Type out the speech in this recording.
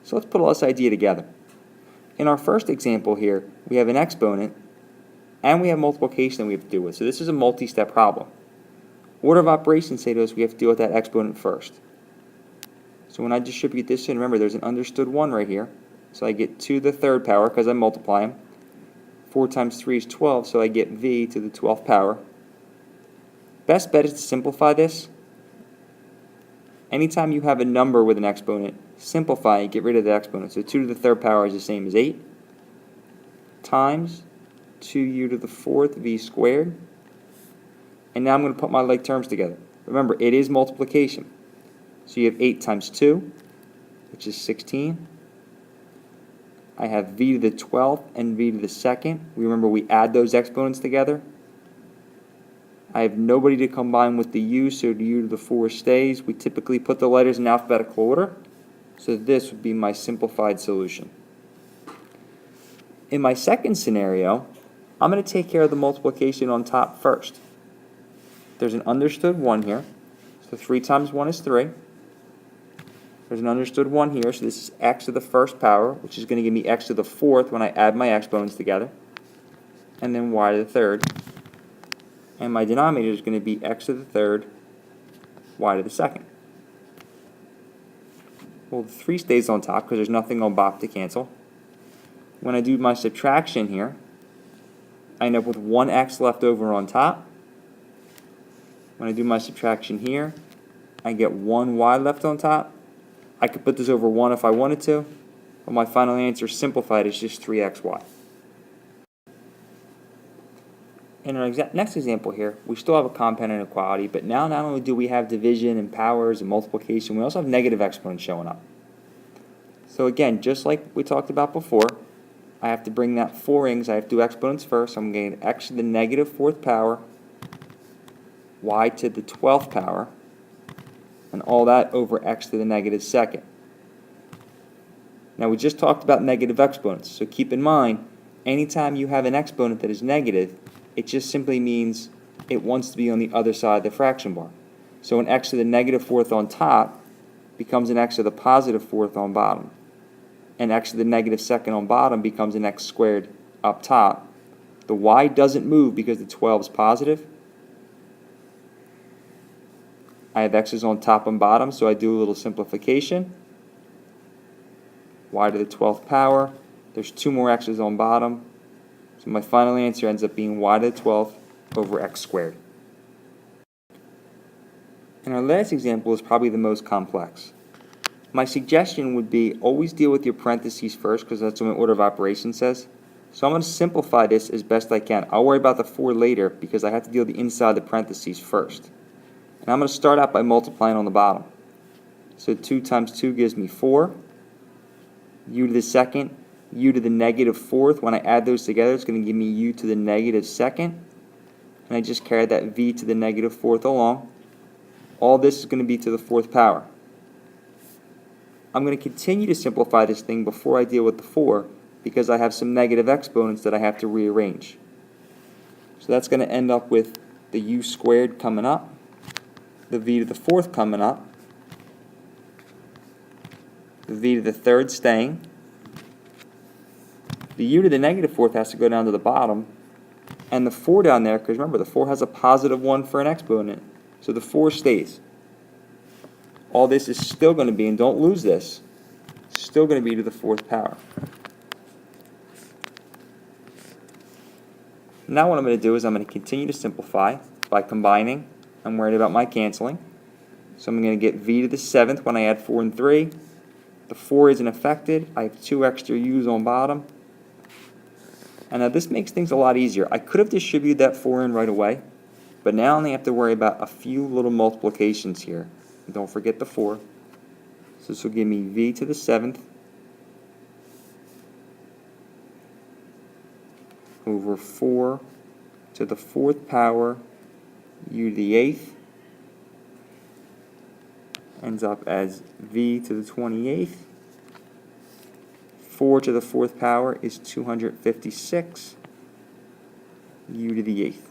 So let's put all this idea together. In our first example here, we have an exponent, and we have multiplication that we have to deal with. So this is a multi-step problem. Order of operations say to us we have to deal with that exponent first. So when I distribute this in, remember there's an understood 1 right here. So I get 2 to the 3rd power because I multiply them. 4 times 3 is 12, so I get v to the 12th power. Best bet is to simplify this. Anytime you have a number with an exponent, simplify and get rid of the exponent. So 2 to the 3rd power is the same as 8 times 2u to the 4th v squared. And now I'm going to put my like terms together. Remember, it is multiplication. So you have 8 times 2, which is 16. I have v to the 12th and v to the 2nd. Remember, we add those exponents together. I have nobody to combine with the u, so the u to the 4 stays. We typically put the letters in alphabetical order. So this would be my simplified solution. In my second scenario, I'm going to take care of the multiplication on top first. There's an understood 1 here. So 3 times 1 is 3. There's an understood 1 here, so this is x to the 1st power, which is going to give me x to the 4th when I add my exponents together. And then y to the 3rd. And my denominator is going to be x to the 3rd, y to the 2nd. Well, the 3 stays on top because there's nothing on bottom to cancel. When I do my subtraction here, I end up with 1x left over on top. When I do my subtraction here, I get 1y left on top. I could put this over 1 if I wanted to, but my final answer simplified is just 3xy. In our next example here, we still have a compound inequality, but now not only do we have division and powers and multiplication, we also have negative exponents showing up. So again, just like we talked about before, I have to bring that 4 rings, I have to do exponents first. So I'm going to get x to the negative 4th power, y to the 12th power, and all that over x to the negative 2nd. Now we just talked about negative exponents, so keep in mind, anytime you have an exponent that is negative, it just simply means it wants to be on the other side of the fraction bar. So an x to the negative 4th on top becomes an x to the positive 4th on bottom. And x to the negative 2nd on bottom becomes an x squared up top. The y doesn't move because the 12 is positive. I have x's on top and bottom, so I do a little simplification. Y to the 12th power. There's 2 more x's on bottom. So my final answer ends up being y to the 12th over x squared. And our last example is probably the most complex. My suggestion would be always deal with your parentheses first because that's what my order of operations says. So I'm going to simplify this as best I can. I'll worry about the 4 later because I have to deal with the inside of the parentheses first. And I'm going to start out by multiplying on the bottom. So 2 times 2 gives me 4. U to the 2nd, u to the negative 4th. When I add those together, it's going to give me u to the negative 2nd. And I just carry that v to the negative 4th along. All this is going to be to the 4th power. I'm going to continue to simplify this thing before I deal with the 4 because I have some negative exponents that I have to rearrange. So that's going to end up with the u squared coming up, the v to the 4th coming up, the v to the 3rd staying. The u to the negative 4th has to go down to the bottom, and the 4 down there, because remember the 4 has a positive 1 for an exponent, so the 4 stays. All this is still going to be, and don't lose this, still going to be to the 4th power. Now what I'm going to do is I'm going to continue to simplify by combining. I'm worried about my canceling. So I'm going to get v to the 7th when I add 4 and 3. The 4 isn't affected. I have 2 extra u's on bottom. And now this makes things a lot easier. I could have distributed that 4 in right away, but now I only have to worry about a few little multiplications here. And don't forget the 4. So this will give me v to the 7th over 4 to the 4th power u to the 8th. Ends up as v to the 28th. 4 to the 4th power is 256 u to the 8th.